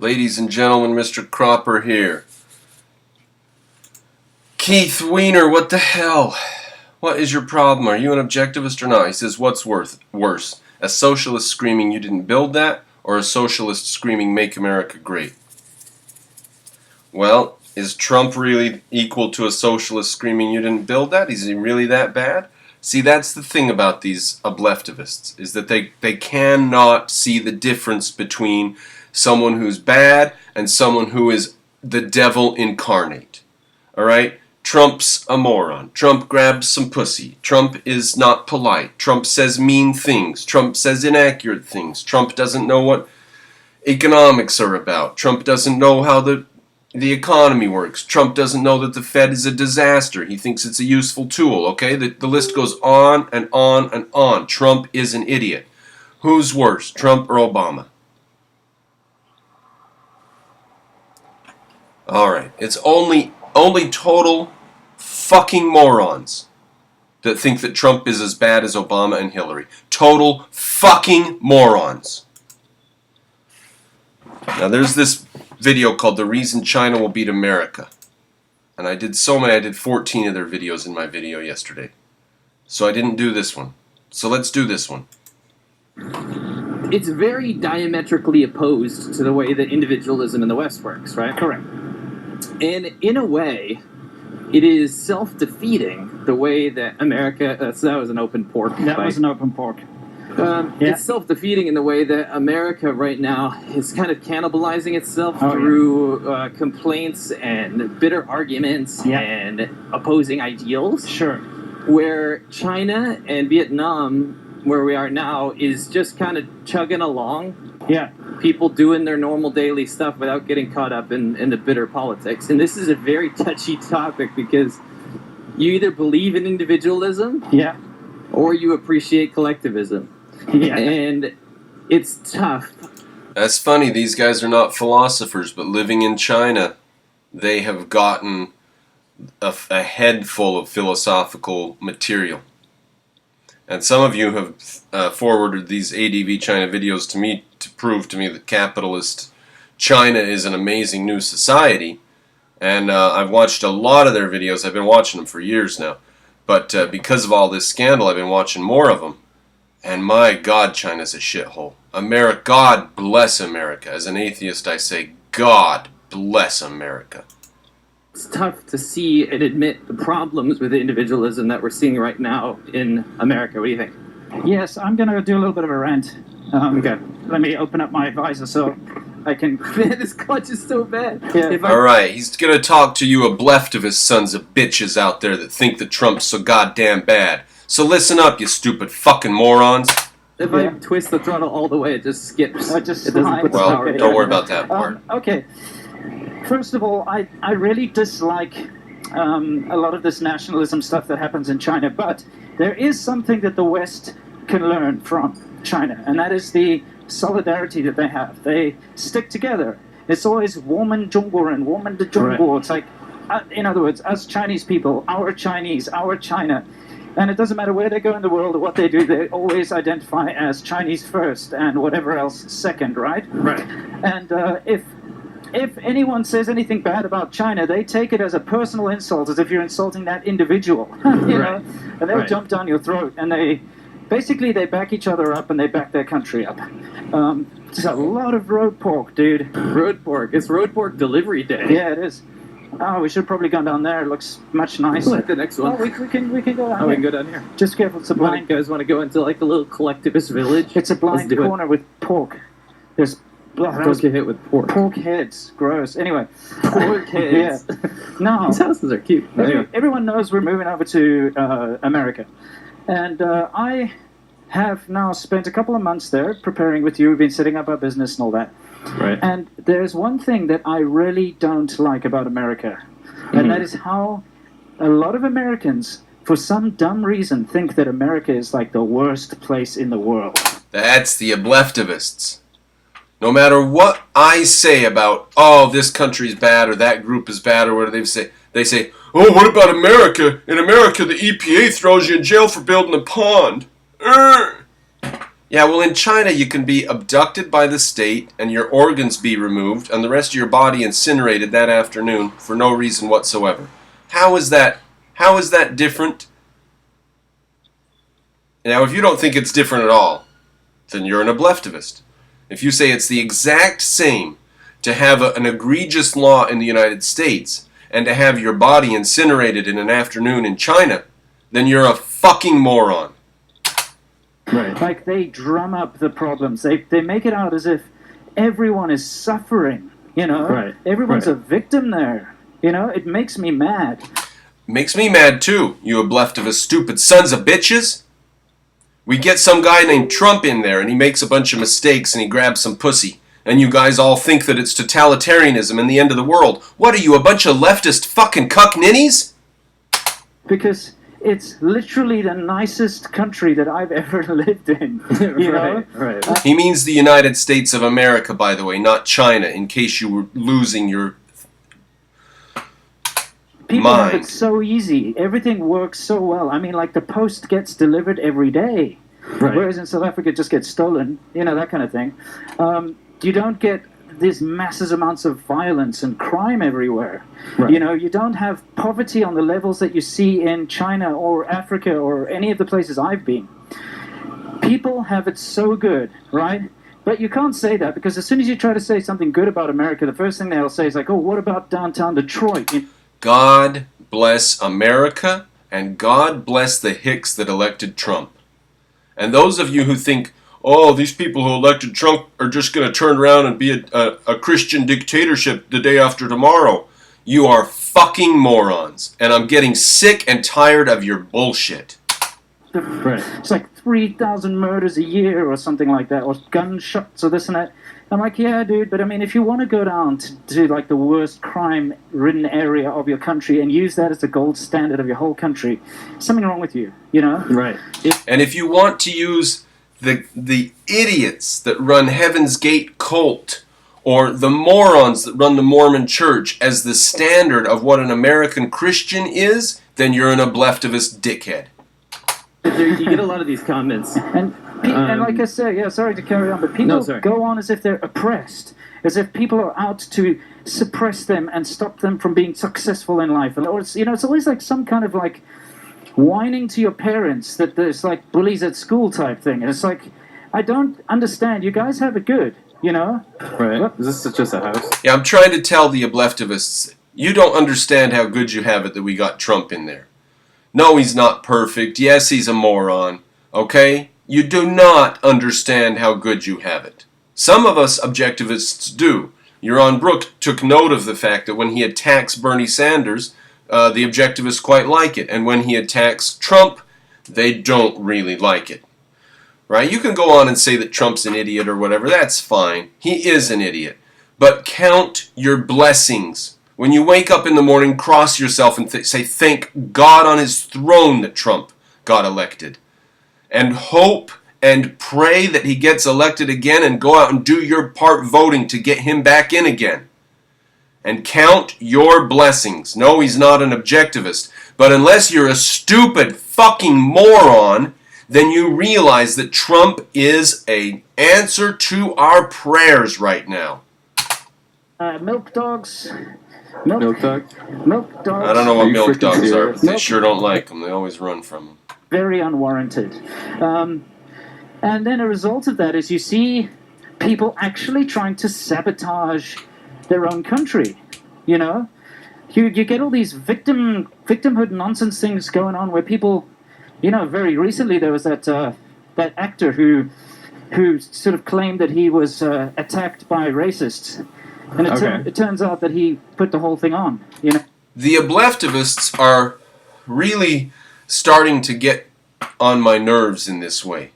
Ladies and gentlemen, Mr. Cropper here. Keith Weiner, what the hell? What is your problem? Are you an objectivist or not? He says, what's worse? A socialist screaming you didn't build that, or a socialist screaming make America great? Well, is Trump really equal to a socialist screaming you didn't build that? Is he really that bad? See, that's the thing about these ObLEFTivists, is that they cannot see the difference between someone who's bad and someone who is the devil incarnate. Alright? Trump's a moron. Trump grabs some pussy. Trump is not polite. Trump says mean things. Trump says inaccurate things. Trump doesn't know what economics are about. Trump doesn't know how the economy works. Trump doesn't know that the Fed is a disaster. He thinks it's a useful tool, okay? The list goes on and on and on. Trump is an idiot. Who's worse, Trump or Obama? Alright, it's only total fucking morons that think that Trump is as bad as Obama and Hillary. Total fucking morons. Now there's this video called The Reason China Will Beat America. And I did 14 of their videos in my video yesterday. So I didn't do this one. So let's do this one. It's very diametrically opposed to the way that individualism in the West works, right? Correct. And in a way, it is self-defeating the way that America... so that was an open pork. That was an open pork. It's self-defeating in the way that America right now is kind of cannibalizing itself through complaints and bitter arguments and opposing ideals. Sure. Where China and Vietnam, where we are now, is just kind of chugging along. Yeah. People doing their normal daily stuff without getting caught up in the bitter politics. And this is a very touchy topic because you either believe in individualism or you appreciate collectivism. Yeah. And it's tough. That's funny, these guys are not philosophers, but living in China, they have gotten a head full of philosophical material. And some of you have forwarded these ADV China videos to me to prove to me that capitalist China is an amazing new society. And I've watched a lot of their videos. I've been watching them for years now. But because of all this scandal, I've been watching more of them. And my God, China's a shithole. God bless America. As an atheist, I say, God bless America. It's tough to see and admit the problems with individualism that we're seeing right now in America. What do you think? Yes, I'm going to do a little bit of a rant. Okay. Let me open up my visor so I can... Man, this clutch is so bad. Yeah. Alright, he's going to talk to you ObLEFTivist sons of bitches out there that think that Trump's so goddamn bad. So listen up, you stupid fucking morons. If I twist the throttle all the way, it just skips. It just it doesn't put the power Well, don't worry about that part. Okay. First of all, I really dislike a lot of this nationalism stuff that happens in China, but there is something that the West can learn from China, and that is the solidarity that they have. They stick together. It's always woman Zhongguoren, woman de Zhongguo. It's like, in other words, us Chinese people, our Chinese, our China. And it doesn't matter where they go in the world or what they do, they always identify as Chinese first and whatever else second, right? Right. And if anyone says anything bad about China, they take it as a personal insult, as if you're insulting that individual, you know? And they'll jump down your throat, and they back each other up, and they back their country up. There's a lot of road pork, dude. Road pork. It's road pork delivery day. Yeah, it is. Oh, we should have probably gone down there. It looks much nicer. Like the next one. Oh, we can go down here. We can go down here. Just careful, it's a blind... You guys want to go into like a little collectivist village? It's a blind corner with pork. There's... Don't get hit with pork. Pork heads. Gross. Anyway. Pork heads. Yeah. No. These houses are cute. Everyone knows we're moving over to America. And I have now spent a couple of months there preparing with you. We've been setting up our business and all that. Right. And there's one thing that I really don't like about America. And that is how a lot of Americans, for some dumb reason, think that America is like the worst place in the world. That's the ObLEFTivists. No matter what I say about, oh, this country's bad or that group is bad or whatever they say, oh, what about America? In America, the EPA throws you in jail for building a pond. Yeah, well, in China, you can be abducted by the state and your organs be removed and the rest of your body incinerated that afternoon for no reason whatsoever. How is that? How is that different? Now, if you don't think it's different at all, then you're an ObLEFTivist. If you say it's the exact same to have an egregious law in the United States and to have your body incinerated in an afternoon in China, then you're a fucking moron. Right. Like, they drum up the problems. They make it out as if everyone is suffering, you know? Right. Everyone's Right. a victim there. You know, it makes me mad. Makes me mad too, you ObLEFTivist stupid sons of bitches. We get some guy named Trump in there and he makes a bunch of mistakes and he grabs some pussy. And you guys all think that it's totalitarianism and the end of the world. What are you, a bunch of leftist fucking cuck ninnies? Because it's literally the nicest country that I've ever lived in. You know? Right. He means the United States of America, by the way, not China, in case you were losing your People have mind. it so easy. Everything works so well. I mean, like, the post gets delivered every day. Right. Whereas in South Africa, it just gets stolen. You know, that kind of thing. You don't get these massive amounts of violence and crime everywhere. Right. You know, you don't have poverty on the levels that you see in China or Africa or any of the places I've been. People have it so good, right? But you can't say that, because as soon as you try to say something good about America, the first thing they'll say is like, oh, what about downtown Detroit? God bless America, and God bless the hicks that elected Trump. And those of you who think, oh, these people who elected Trump are just going to turn around and be a Christian dictatorship the day after tomorrow, you are fucking morons. And I'm getting sick and tired of your bullshit. Right. It's like 3,000 murders a year or something like that, or gunshots or this and that. I'm like, yeah, dude, but I mean, if you want to go down to like the worst crime-ridden area of your country and use that as the gold standard of your whole country, something wrong with you, you know? Right. And if you want to use the idiots that run Heaven's Gate cult or the morons that run the Mormon Church as the standard of what an American Christian is, then you're an ObLEFTivist dickhead. You get a lot of these comments. And like I said, yeah, sorry to carry on, but people go on as if they're oppressed, as if people are out to suppress them and stop them from being successful in life. And or it's, you know, it's always like some kind of like whining to your parents that there's like bullies at school type thing. And it's like, I don't understand. You guys have it good, you know? Right. What? Is this just a house? Yeah, I'm trying to tell the ObLEFTivists, you don't understand how good you have it that we got Trump in there. No, he's not perfect. Yes, he's a moron. Okay? You do not understand how good you have it. Some of us objectivists do. Euron Brook took note of the fact that when he attacks Bernie Sanders, the objectivists quite like it. And when he attacks Trump, they don't really like it. Right? You can go on and say that Trump's an idiot or whatever. That's fine. He is an idiot. But count your blessings. When you wake up in the morning, cross yourself and say, thank God on his throne that Trump got elected. And hope and pray that he gets elected again and go out and do your part voting to get him back in again. And count your blessings. No, he's not an objectivist. But unless you're a stupid fucking moron, then you realize that Trump is an answer to our prayers right now. Milk dogs. Milk dog? Milk dogs. I don't know Are what you milk freaking dogs are. serious? They sure don't like them. They always run from them. Very unwarranted. And then a result of that is you see people actually trying to sabotage their own country. You know, you get all these victimhood nonsense things going on where people, you know, very recently there was that that actor who sort of claimed that he was attacked by racists, and it turns out that he put the whole thing on. You know, The ObLEFTivists are really starting to get on my nerves in this way.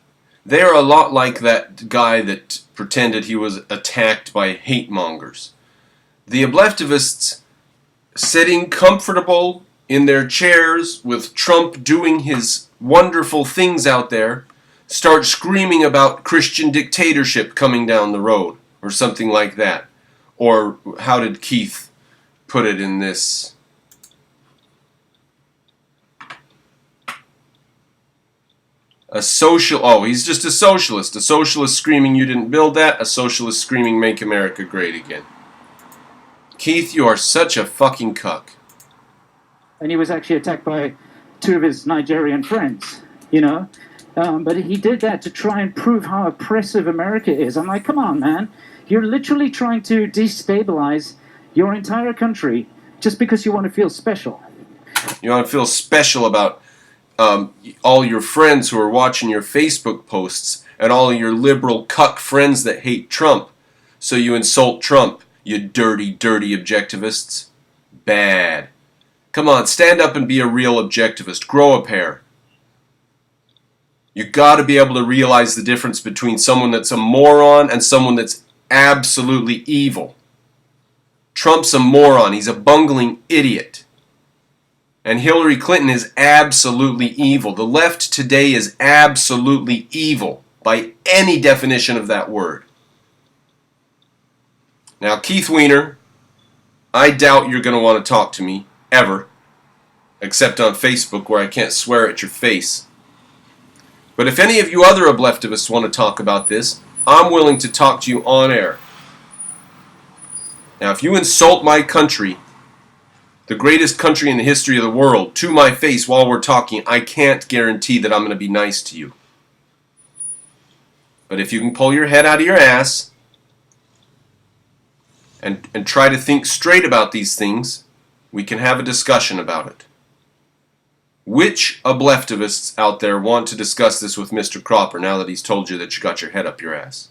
They are a lot like that guy that pretended he was attacked by hate mongers. The ObLEFTivists, sitting comfortable in their chairs with Trump doing his wonderful things out there, start screaming about Christian dictatorship coming down the road, or something like that. Or how did Keith put it in this? A social, oh, he's just a socialist. A socialist screaming, you didn't build that. A socialist screaming, make America great again. Keith, you are such a fucking cuck. And he was actually attacked by two of his Nigerian friends, you know. But he did that to try and prove how oppressive America is. I'm like, come on, man. You're literally trying to destabilize your entire country just because you want to feel special. You want to feel special about all your friends who are watching your Facebook posts and all your liberal cuck friends that hate Trump. So you insult Trump, you dirty, dirty objectivists. Bad. Come on, stand up and be a real objectivist. Grow a pair. You got to be able to realize the difference between someone that's a moron and someone that's absolutely evil. Trump's a moron. He's a bungling idiot. And Hillary Clinton is absolutely evil. The left today is absolutely evil by any definition of that word. Now, Keith Weiner, I doubt you're going to want to talk to me, ever, except on Facebook where I can't swear at your face. But if any of you other ObLEFTivists want to talk about this, I'm willing to talk to you on air. Now, if you insult my country, the greatest country in the history of the world, to my face while we're talking, I can't guarantee that I'm going to be nice to you. But if you can pull your head out of your ass and try to think straight about these things, we can have a discussion about it. Which ObLEFTivists out there want to discuss this with Mr. Cropper now that he's told you that you got your head up your ass?